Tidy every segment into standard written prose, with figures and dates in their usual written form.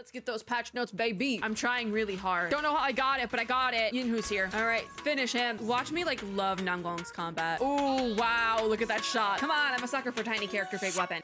Let's get those patch notes, baby. I'm trying really hard. Don't know how I got it, but I got it. Yinhu's here. All right, finish him. Watch me like love Nangong's combat. Oh, wow, look at that shot. Come on, I'm a sucker for tiny character, big weapon.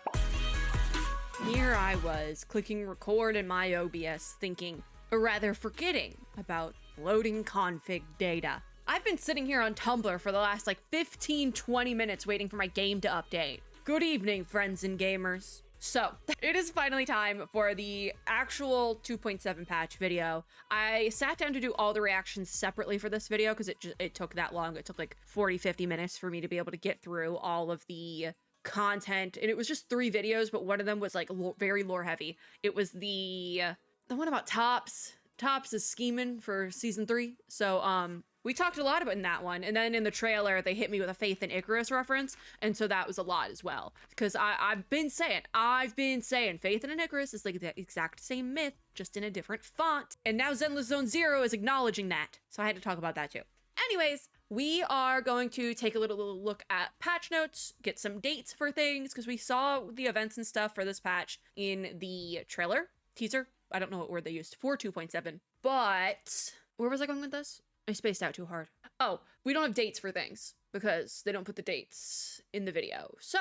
Here I was clicking record in my OBS thinking, or rather forgetting about loading config data. I've been sitting here on Tumblr for the last like 15-20 minutes waiting for my game to update. Good evening, friends and gamers. So, it is finally time for the actual 2.7 patch video. I sat down to do all the reactions separately for this video because it took that long. It took like 40-50 minutes for me to be able to get through all of the content, and it was just 3 videos, but one of them was like very lore heavy. It was the one about Tops. Tops is scheming for season 3. So, we talked a lot about in that one, and then in the trailer, they hit me with a Faith and Icarus reference, and so that was a lot as well. Because I've been saying, Faith and Icarus is like the exact same myth, just in a different font. And now Zenless Zone Zero is acknowledging that, so I had to talk about that too. Anyways, we are going to take a little look at patch notes, get some dates for things, because we saw the events and stuff for this patch in the trailer, teaser, I don't know what word they used, for 2.7. But, where was I going with this? I spaced out too hard. Oh, we don't have dates for things because they don't put the dates in the video. So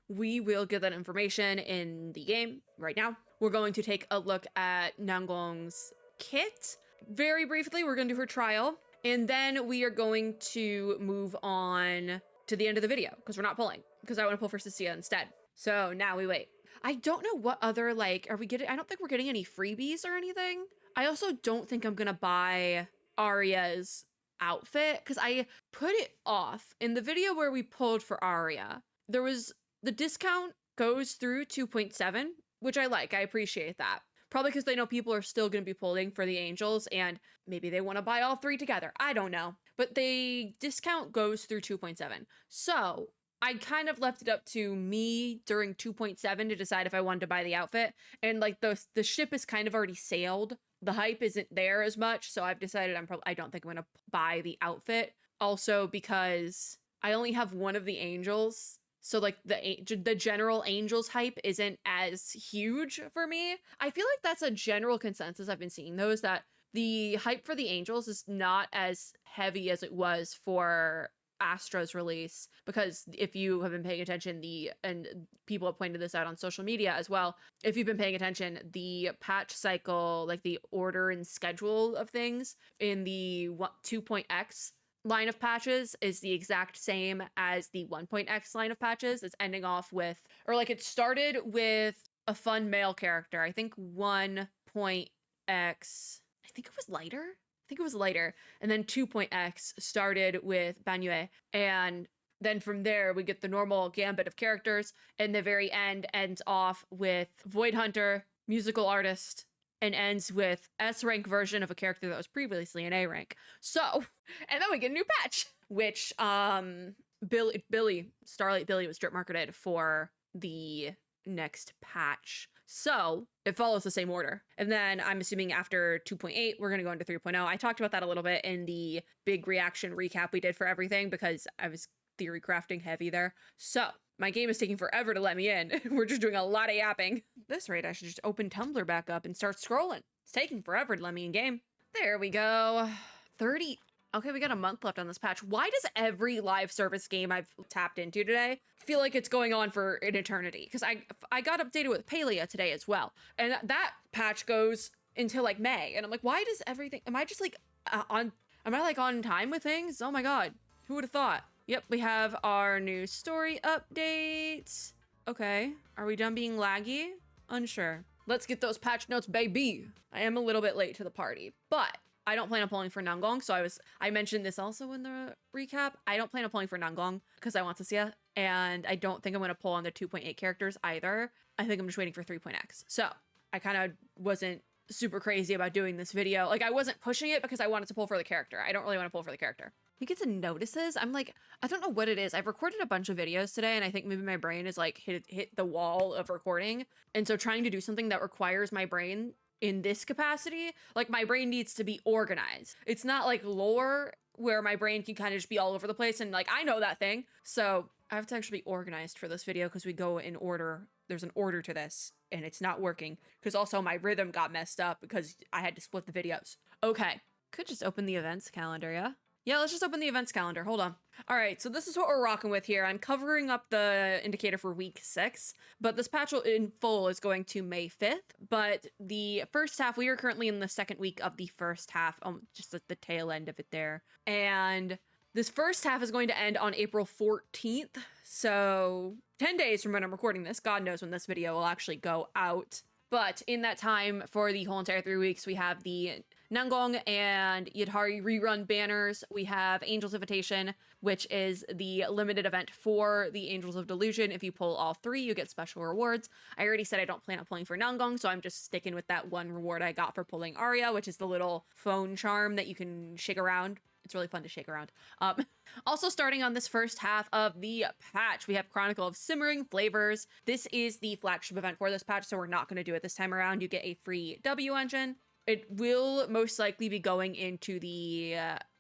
we will get that information in the game right now. We're going to take a look at Nangong's kit. Very briefly, we're going to do her trial. And then we are going to move on to the end of the video because we're not pulling, because I want to pull for Cecilia instead. So now we wait. I don't know what other, like, are we getting, I don't think we're getting any freebies or anything. I also don't think I'm going to buy Arya's outfit because I put it off. In the video where we pulled for Arya, there was the discount goes through 2.7, which I like. I appreciate that. Probably because they know people are still going to be pulling for the angels and maybe they want to buy all 3 together. I don't know. But the discount goes through 2.7. So I kind of left it up to me during 2.7 to decide if I wanted to buy the outfit. And like the ship is kind of already sailed. The hype isn't there as much, so I've decided I don't think I'm gonna buy the outfit. Also because I only have one of the angels, so like the general angels hype isn't as huge for me. I feel like that's a general consensus I've been seeing though, is that the hype for the angels is not as heavy as it was for Astra's release, because if you have been paying attention, and people have pointed this out on social media as well, if you've been paying attention, the patch cycle, like the order and schedule of things in the 2.x line of patches is the exact same as the 1.x line of patches. It's ending off with, or like it started with a fun male character. I think 1.x, I think it was lighter. And then 2.x started with Banyue. And then from there, we get the normal gambit of characters. And the very end ends off with Void Hunter, musical artist, and ends with S-rank version of a character that was previously an A-rank. So, and then we get a new patch, which Starlight Billy was drip marketed for the next patch. So it follows the same order. And then I'm assuming after 2.8, we're going to go into 3.0. I talked about that a little bit in the big reaction recap we did for everything because I was theory crafting heavy there. So my game is taking forever to let me in. We're just doing a lot of yapping. At this rate, I should just open Tumblr back up and start scrolling. It's taking forever to let me in game. There we go. 30. Okay, we got a month left on this patch. Why does every live service game I've tapped into today feel like it's going on for an eternity? Because I got updated with Palia today as well. And that patch goes until like May. And I'm like, why does everything, am I just like am I like on time with things? Oh my God, who would have thought? Yep, we have our new story updates. Okay, are we done being laggy? Unsure. Let's get those patch notes, baby. I am a little bit late to the party, but I don't plan on pulling for Nangong, so I mentioned this also in the recap. I don't plan on pulling for Nangong because I want Cecilia, and I don't think I'm going to pull on the 2.8 characters either. I think I'm just waiting for 3.x. So I kind of wasn't super crazy about doing this video. Like I wasn't pushing it because I wanted to pull for the character. I don't really want to pull for the character. He gets notices. I'm like, I don't know what it is. I've recorded a bunch of videos today, and I think maybe my brain is like hit the wall of recording. And so trying to do something that requires my brain in this capacity, like my brain needs to be organized. It's not like lore where my brain can kind of just be all over the place and like I know that thing. So I have to actually be organized for this video because we go in order there's an order to this and it's not working because also my rhythm got messed up because I had to split the videos. Okay, could just open the events calendar, yeah? Yeah, let's just open the events calendar. Hold on. All right, so this is what we're rocking with here. I'm covering up the indicator for week 6, but this patch in full is going to May 5th. But the first half, we are currently in the second week of the first half, just at the tail end of it there. And this first half is going to end on April 14th. So 10 days from when I'm recording this. God knows when this video will actually go out. But in that time, for the whole entire 3 weeks, we have the Nangong and Yadhari rerun banners. We have Angel's Invitation, which is the limited event for the Angels of Delusion. If you pull all 3, you get special rewards. I already said I don't plan on pulling for Nangong, so I'm just sticking with that one reward I got for pulling Arya, which is the little phone charm that you can shake around. It's really fun to shake around. Also starting on this first half of the patch, we have Chronicle of Simmering Flavors. This is the flagship event for this patch, so we're not going to do it this time around. You get a free W engine. It will most likely be going into the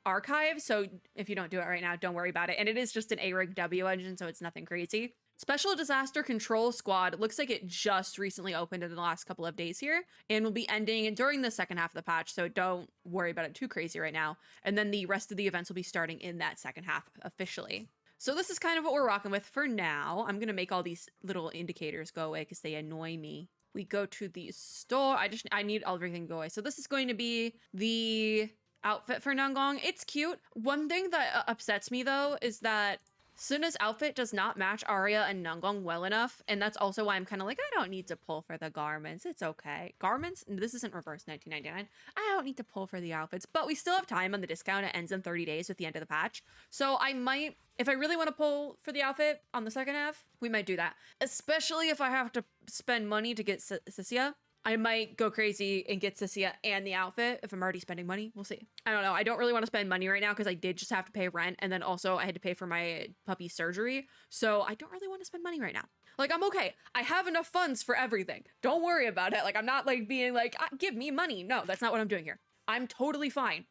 archive, so if you don't do it right now, don't worry about it. And it is just an A-rank W engine, so it's nothing crazy. Special Disaster Control Squad looks like it just recently opened in the last couple of days here and will be ending during the second half of the patch, so don't worry about it too crazy right now. And then the rest of the events will be starting in that second half officially. So this is kind of what we're rocking with for now. I'm going to make all these little indicators go away because they annoy me. We go to the store. I need everything to go away. So this is going to be the outfit for Nangong. It's cute. One thing that upsets me though is that Suna's outfit does not match Arya and Nangong well enough, and that's also why I'm kind of like, I don't need to pull for the garments. It's okay. Garments? This isn't reverse 1999. I don't need to pull for the outfits, but we still have time on the discount. It ends in 30 days at the end of the patch. So I might, if I really want to pull for the outfit on the second half, we might do that. Especially if I have to spend money to get Sissia. I might go crazy and get Sissia and the outfit if I'm already spending money. We'll see. I don't know. I don't really want to spend money right now because I did just have to pay rent. And then also I had to pay for my puppy surgery. So I don't really want to spend money right now. Like, I'm okay. I have enough funds for everything. Don't worry about it. Like, I'm not like being like, give me money. No, that's not what I'm doing here. I'm totally fine.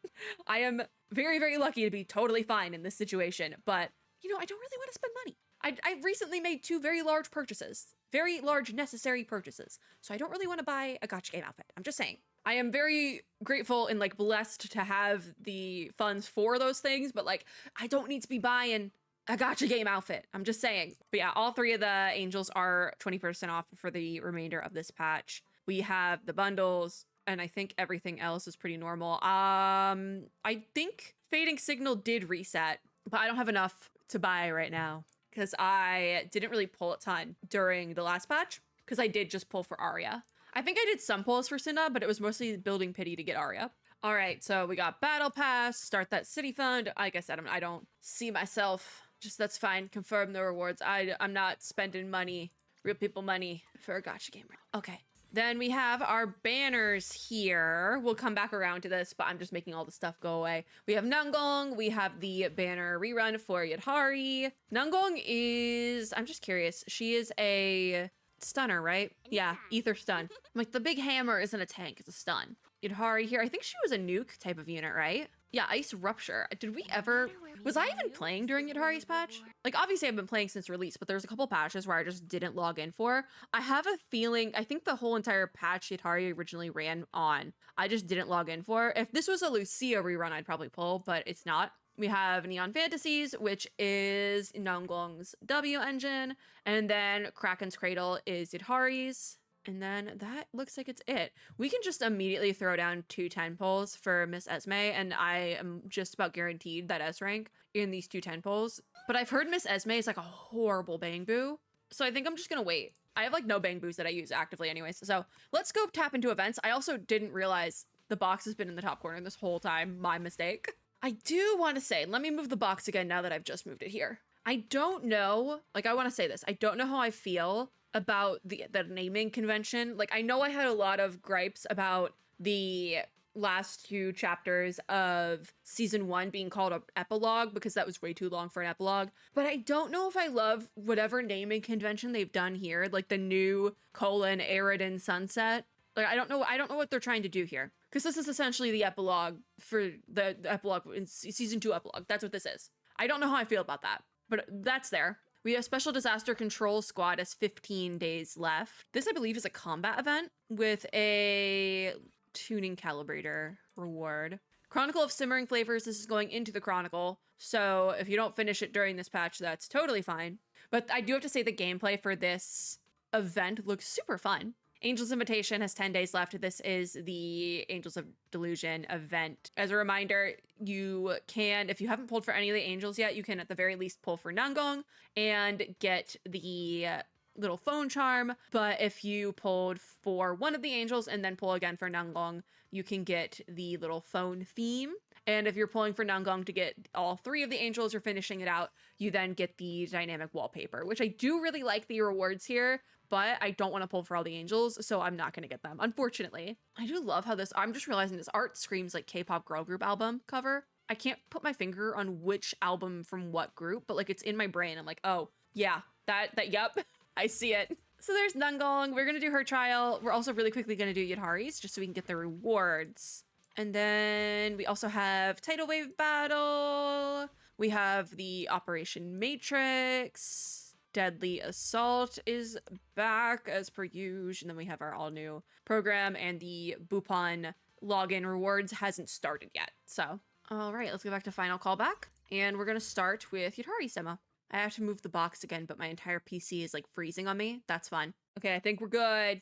I am very, very lucky to be totally fine in this situation. But, you know, I don't really want to spend money. I've recently made 2 very large purchases. Very large necessary purchases. So I don't really want to buy a gacha game outfit. I'm just saying. I am very grateful and like blessed to have the funds for those things, but like I don't need to be buying a gacha game outfit. I'm just saying. But yeah, all 3 of the angels are 20% off for the remainder of this patch. We have the bundles and I think everything else is pretty normal. I think Fading Signal did reset, but I don't have enough to buy right now, because I didn't really pull a ton during the last patch, because I did just pull for Arya. I think I did some pulls for Cinna, but it was mostly building pity to get Arya. All right, so we got Battle Pass, start that city fund. Like I said, I don't see myself, just that's fine, confirm the rewards. I'm not spending money, real people money for a gacha game. Okay. Then we have our banners here. We'll come back around to this, but I'm just making all the stuff go away. We have Nangong. We have the banner rerun for Yadhari. Nangong is, I'm just curious, she is a stunner, right? Yeah, ether stun. Like the big hammer isn't a tank, it's a stun. Yadhari here, I think she was a nuke type of unit, right? Yeah, Ice Rupture. Did we ever... Was I even playing during Yadhari's patch? Like, obviously I've been playing since release, but there's a couple patches where I just didn't log in for. I have a feeling, I think the whole entire patch Yadhari originally ran on, I just didn't log in for. If this was a Lucia rerun, I'd probably pull, but it's not. We have Neon Fantasies, which is Nangong's W engine, and then Kraken's Cradle is Yadhari's. And then that looks like it's it. We can just immediately throw down 2 10 pulls for Miss Esme, and I am just about guaranteed that S rank in these 2 10 pulls. But I've heard Miss Esme is like a horrible bang boo, so I think I'm just gonna wait. I have like no bang boos that I use actively anyways, so let's go tap into events. I also didn't realize the box has been in the top corner this whole time. My mistake. I do want to say, let me move the box again now that I've just moved it here. I don't know, like I want to say this, I don't know how I feel about the naming convention. Like, I know I had a lot of gripes about the last 2 chapters of season 1 being called an epilogue because that was way too long for an epilogue, but I don't know if I love whatever naming convention they've done here, like the new Aridin Sunset. Like, I don't know what they're trying to do here, because this is essentially the epilogue for the epilogue in season 2 epilogue. That's what this is. I don't know how I feel about that, but that's there. We have Special Disaster Control Squad as 15 days left. This, I believe, is a combat event with a tuning calibrator reward. Chronicle of Simmering Flavors, this is going into the Chronicle. So if you don't finish it during this patch, that's totally fine. But I do have to say the gameplay for this event looks super fun. Angel's Invitation has 10 days left. This is the Angels of Delusion event. As a reminder, you can, if you haven't pulled for any of the angels yet, you can at the very least pull for Nangong and get the little phone charm. But if you pulled for one of the angels and then pull again for Nangong, you can get the little phone theme. And if you're pulling for Nangong to get all 3 of the angels or finishing it out, you then get the dynamic wallpaper, which I do really like the rewards here, but I don't want to pull for all the angels, so I'm not going to get them, unfortunately. I do love how this, I'm just realizing this art screams like K-pop girl group album cover. I can't put my finger on which album from what group, but like it's in my brain. I'm like, oh yeah, yep, I see it. So there's Nangong. We're going to do her trial. We're also really quickly going to do Yadhari's just so we can get the rewards. And then we also have Tidal Wave Battle. We have the Operation Matrix. Deadly Assault is back as per usual. And then we have our all new program, and the Bupon login rewards hasn't started yet. So, all right, let's go back to final callback. And we're going to start with Yadhari's demo. I have to move the box again, but my entire PC is like freezing on me. That's fun. Okay, I think we're good.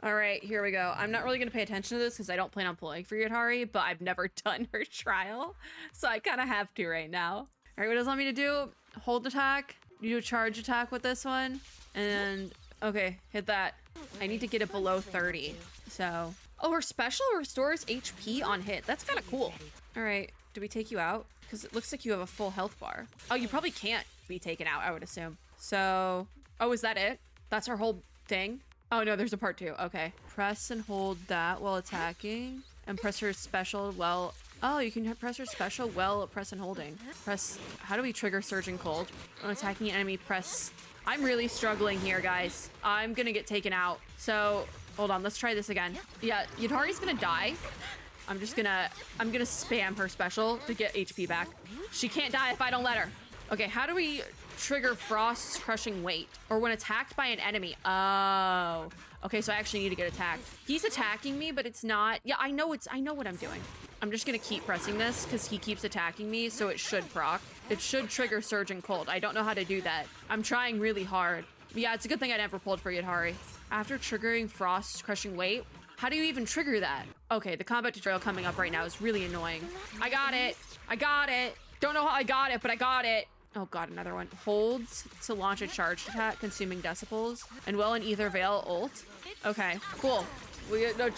All right, here we go. I'm not really going to pay attention to this because I don't plan on pulling for Yadhari, but I've never done her trial, so I kind of have to right now. All right, what does it want me to do? Hold attack. You do a charge attack with this one. And, okay, hit that. I need to get it below 30, so. Oh, her special restores HP on hit. That's kind of cool. All right, do we take you out? Because it looks like you have a full health bar. Oh, you probably can't be taken out, I would assume. So, oh, is that it? That's her whole thing? Oh no, there's a part 2. Okay. Press and hold that while attacking. And press her special while... Oh, you can press her special while press and holding. Press... How do we trigger Surging Cold? When attacking an enemy, press... I'm really struggling here, guys. I'm gonna get taken out. So, hold on. Let's try this again. Yeah, Yadhari's gonna die. I'm gonna spam her special to get HP back. She can't die if I don't let her. Okay, how do we trigger Frost's Crushing Weight? Or when attacked by an enemy. Oh. Okay, so I actually need to get attacked. He's attacking me, but it's not... Yeah, I know what I'm doing. I'm just gonna keep pressing this because he keeps attacking me, so it should proc. It should trigger Surging Cold. I don't know how to do that. I'm trying really hard. But yeah, it's a good thing I never pulled for Yadhari. After triggering Frost's Crushing Weight, how do you even trigger that? Okay, the combat tutorial coming up right now is really annoying. I got it. Don't know how I got it, but I got it. Oh god, another one. Holds to launch a charge attack, consuming decibels. And well in Ether Veil ult. Okay, cool.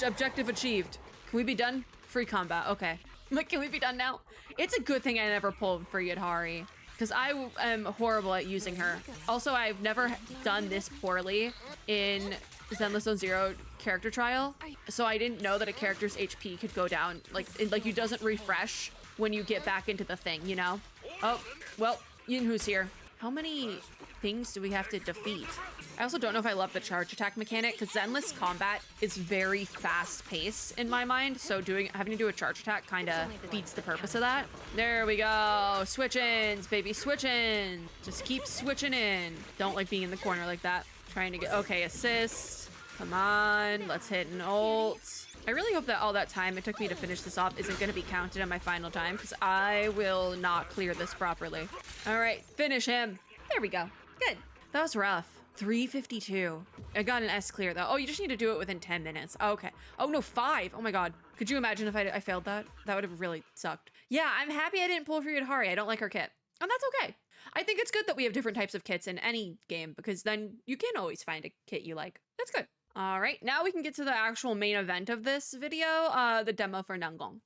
Objective achieved. Can we be done? Free combat, okay. Like, can we be done now? It's a good thing I never pulled for Yadhari, because I am horrible at using her. Also, I've never done this poorly in Zenless Zone Zero character trial, so I didn't know that a character's HP could go down. Like it doesn't refresh when you get back into the thing, you know? Oh, well, Yinhu's here. How many things do we have to defeat? I also don't know if I love the charge attack mechanic, because Zenless combat is very fast-paced in my mind, so having to do a charge attack kind of beats the purpose of that. There we go. Switch-ins, baby, switch-in. Just keep switching in. Don't like being in the corner like that. Trying to get... Okay, assist. Come on, let's hit an ult. I really hope that all that time it took me to finish this off isn't going to be counted on my final time, because I will not clear this properly. All right, finish him. There we go. Good. That was rough. 352. I got an S clear though. Oh, you just need to do it within 10 minutes. Okay. Oh no, 5. Oh my god. Could you imagine if I failed that? That would have really sucked. Yeah, I'm happy I didn't pull for Yadhari. I don't like her kit. And that's okay. I think it's good that we have different types of kits in any game, because then you can always find a kit you like. That's good. All right, now we can get to the actual main event of this video, the demo for Nangong.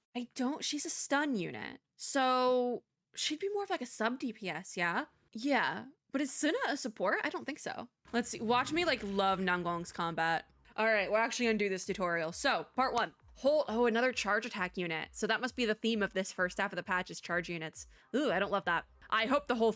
She's a stun unit, so she'd be more of like a sub DPS, yeah? Yeah, but is Suna a support? I don't think so. Let's see, watch me like love Nangong's combat. All right, we're actually gonna do this tutorial. So, part 1. Oh, another charge attack unit. So that must be the theme of this first half of the patch is charge units. Ooh, I don't love that. I hope the whole,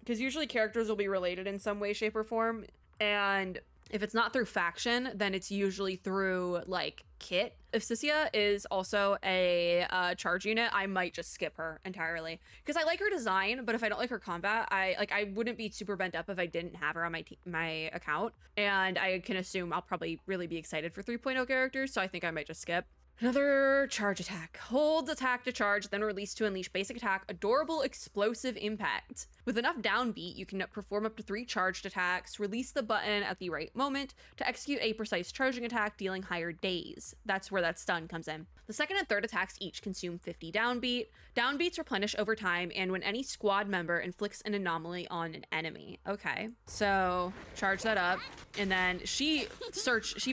because usually characters will be related in some way, shape, or form, and If it's not through faction, then it's usually through like kit. If Cynthia is also a charge unit, I might just skip her entirely because I like her design, but if I don't like her combat, I wouldn't be super bent up if I didn't have her on my account, and I can assume I'll probably really be excited for 3.0 characters, so I think I might just skip. Another charge attack. Holds attack to charge, then release to unleash basic attack, adorable explosive impact. With enough downbeat, you can perform up to 3 charged attacks, release the button at the right moment to execute a precise charging attack, dealing higher days. That's where that stun comes in. The second and third attacks each consume 50 downbeat. Downbeats replenish over time, and when any squad member inflicts an anomaly on an enemy. Okay, so charge that up, and then she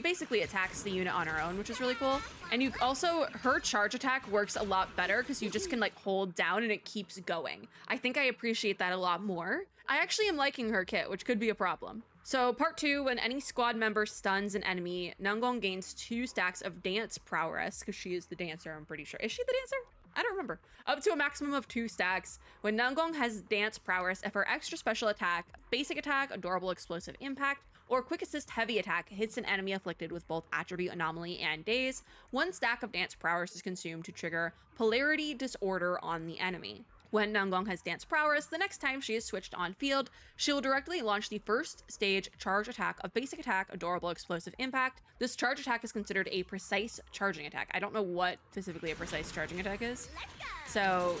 basically attacks the unit on her own, which is really cool. And you also, her charge attack works a lot better because you just can like hold down and it keeps going. I think I appreciate that a lot more. I actually am liking her kit, which could be a problem. So part 2, when any squad member stuns an enemy, Nangong gains 2 stacks of dance prowess, because she is the dancer, I'm pretty sure. Is she the dancer? I don't remember. Up to a maximum of 2 stacks. When Nangong has dance prowess, if her extra special attack, basic attack, adorable explosive impact, or quick assist heavy attack hits an enemy afflicted with both attribute anomaly and daze, 1 stack of dance prowess is consumed to trigger polarity disorder on the enemy. When Nangong has dance prowess, the next time she is switched on field, she will directly launch the first stage charge attack of basic attack, adorable explosive impact. This charge attack is considered a precise charging attack. I don't know what specifically a precise charging attack is. So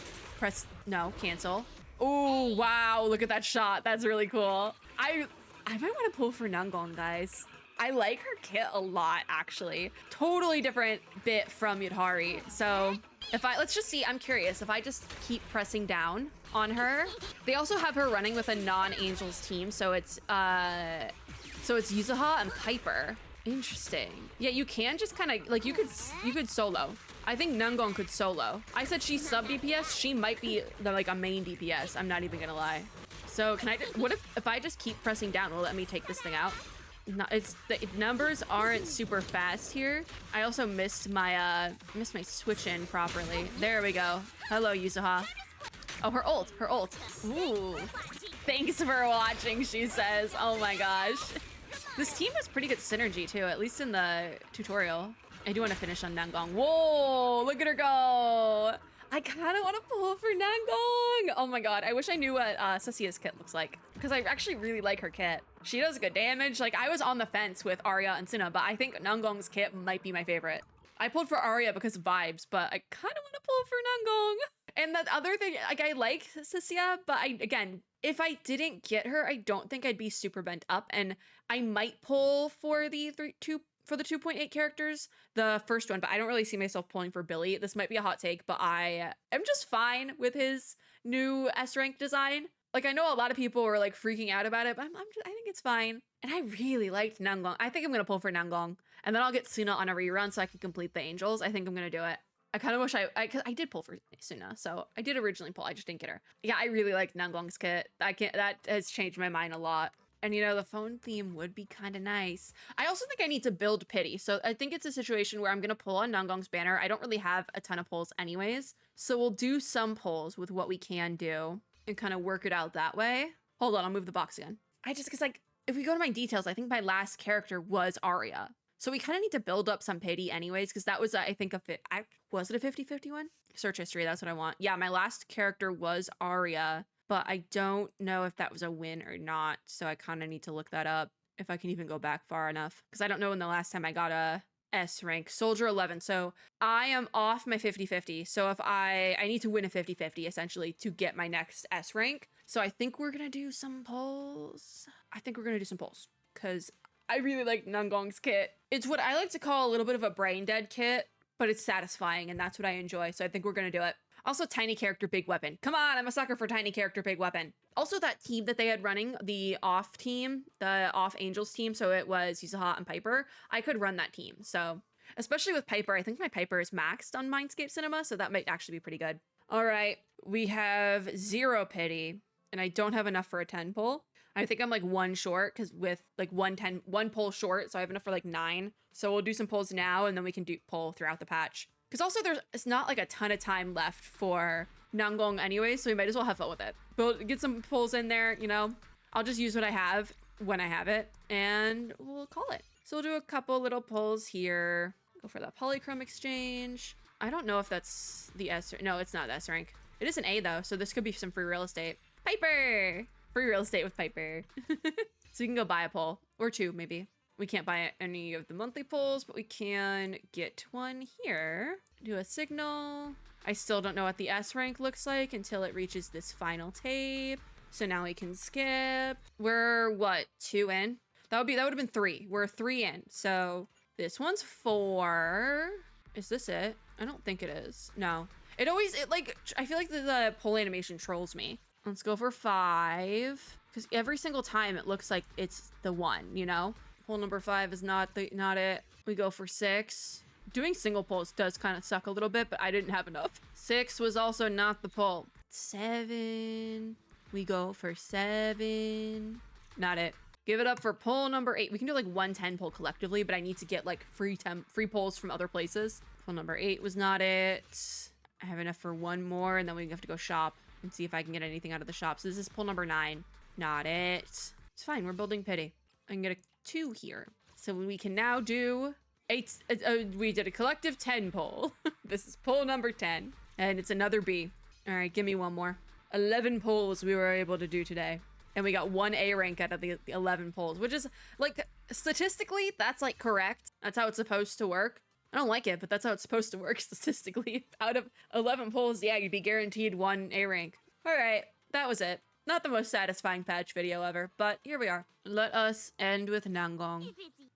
cancel. Oh, wow, look at that shot. That's really cool. I might want to pull for Nangong, guys. I like her kit a lot, actually. Totally different bit from Yudhari. So let's just see, I'm curious, if I just keep pressing down on her. They also have her running with a non-Angels team, so it's Yuzuha and Piper. Interesting. Yeah, you can just kind of, like, you could solo. I think Nangong could solo. I said she's sub DPS, she might be like a main DPS, I'm not even gonna lie. So what if I just keep pressing down, will it let me take this thing out? No, the numbers aren't super fast here. I also missed my switch in properly. There we go. Hello, Yuzuha. Oh, her ult. Ooh. Thanks for watching, she says. Oh my gosh. This team has pretty good synergy too, at least in the tutorial. I do want to finish on Nangong. Whoa, look at her go. I kind of want to pull for Nangong. Oh my god, I wish I knew what Cecia's kit looks like, because I actually really like her kit. She does good damage. Like, I was on the fence with Arya and Suna, but I think Nangong's kit might be my favorite. I pulled for Arya because of vibes, but I kind of want to pull for Nangong. And that other thing, like, I like Cecia, but again, if I didn't get her, I don't think I'd be super bent up, and I might pull for the 2.8 characters, the first one, but I don't really see myself pulling for Billy. This might be a hot take, but I am just fine with his new S rank design. Like, I know a lot of people were like freaking out about it, but I think it's fine. And I really liked Nangong. I think I'm gonna pull for Nangong, and then I'll get Suna on a rerun so I can complete the Angels. I think I'm gonna do it. I kind of wish cause I did pull for Suna, so I did originally pull, I just didn't get her. Yeah, I really like Nangong's kit. That has changed my mind a lot. And you know, the phone theme would be kind of nice. I also think I need to build pity. So I think it's a situation where I'm going to pull on Nangong's banner. I don't really have a ton of pulls anyways. So we'll do some pulls with what we can do and kind of work it out that way. Hold on, I'll move the box again. Cause like, if we go to my details, I think my last character was Arya. So we kind of need to build up some pity anyways, because that was, I think, was it a 50-50 one? Search history, that's what I want. Yeah, my last character was Arya, but I don't know if that was a win or not. So I kind of need to look that up if I can even go back far enough, because I don't know when the last time I got a S rank. Soldier 11. So I am off my 50-50. So if I need to win a 50-50 essentially to get my next S rank. So I think we're going to do some polls. Because I really like Nangong's kit. It's what I like to call a little bit of a brain dead kit, but it's satisfying, and that's what I enjoy. So I think we're going to do it. Also, tiny character, big weapon. Come on, I'm a sucker for tiny character, big weapon. Also, that team that they had running, the off team, the off Angels team, so it was Yuzuha and Piper, I could run that team. So, especially with Piper, I think my Piper is maxed on Mindscape Cinema, so that might actually be pretty good. All right, we have 0 pity, and I don't have enough for a 10 pull. I think I'm like 1 short, because with like 1 pull short, so I have enough for like 9. So we'll do some pulls now, and then we can do pull throughout the patch. Because also it's not like a ton of time left for Nangong anyway, so we might as well have fun with it. But get some pulls in there, you know. I'll just use what I have. when I have it, and we'll call it. So we'll do a couple little pulls here. Go for that polychrome exchange. I don't know if that's the S. No, it's not the S rank. It is an A though, so this could be some free real estate. Piper! Free real estate with Piper. So you can go buy a pull, or two maybe. We can't buy any of the monthly pulls, but we can get one here. Do a signal. I still don't know what the S rank looks like until it reaches this final tape. So now we can skip. We're what, 2 in? That would have been 3. We're 3 in. So this one's 4. Is this it? I don't think it is. No. I feel like the pull animation trolls me. Let's go for 5. Because every single time it looks like it's the one, you know? Pull number 5 is not it. We go for 6. Doing single pulls does kind of suck a little bit, but I didn't have enough. 6 was also not the pull. 7. We go for 7. Not it. Give it up for pull number 8. We can do like 110 pull collectively, but I need to get like free pulls from other places. Pull number 8 was not it. I have enough for 1 more, and then we have to go shop and see if I can get anything out of the shop. So this is pull number 9. Not it. It's fine. We're building pity. I can get a 2 here. So we can now do 8. We did a collective 10 pull. This is pull number 10, and it's another B. All right, give me 1 more. 11 pulls we were able to do today. And we got 1 A rank out of the 11 pulls, which is like statistically, that's like correct. That's how it's supposed to work. I don't like it, but that's how it's supposed to work statistically. Out of 11 pulls, yeah, you'd be guaranteed 1 A rank. All right, that was it. Not the most satisfying patch video ever, but here we are. Let us end with Nangong.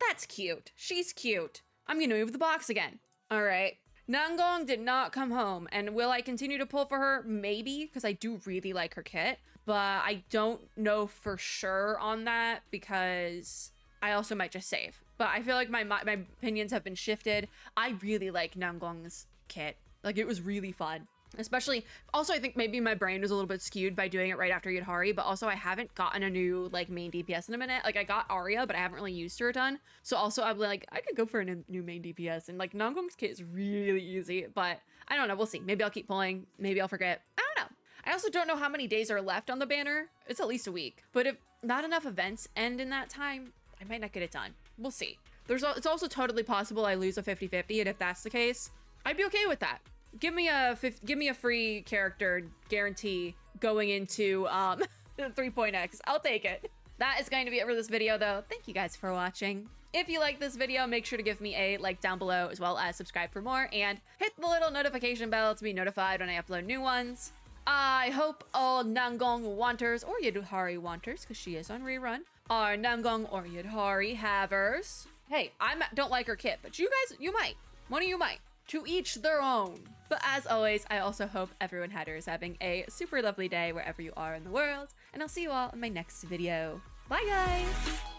That's cute. She's cute. I'm gonna move the box again. All right. Nangong did not come home, and will I continue to pull for her? Maybe, because I do really like her kit, but I don't know for sure on that because I also might just save. But I feel like my opinions have been shifted. I really like Nangong's kit. Like, it was really fun. Especially, also I think maybe my brain was a little bit skewed by doing it right after Yadhari, but also I haven't gotten a new like main DPS in a minute. Like I got Arya, but I haven't really used her a ton. So also I'm like, I could go for a new main DPS, and like Nangong's kit is really easy, but I don't know, we'll see. Maybe I'll keep pulling, maybe I'll forget. I don't know. I also don't know how many days are left on the banner. It's at least a week, but if not enough events end in that time, I might not get it done. We'll see. It's also totally possible I lose a 50-50, and if that's the case, I'd be okay with that. Give me a free character guarantee going into 3.x. I'll take it. That is going to be it for this video though. Thank you guys for watching. If you like this video, make sure to give me a like down below, as well as subscribe for more, and hit the little notification bell to be notified when I upload new ones. I hope all Nangong wanters, or Yadhari wanters, because she is on rerun, are Nangong or Yadhari havers. Hey, I don't like her kit, but you guys, you might. One of you might. To each their own. But as always, I also hope everyone here is having a super lovely day wherever you are in the world, and I'll see you all in my next video. Bye guys!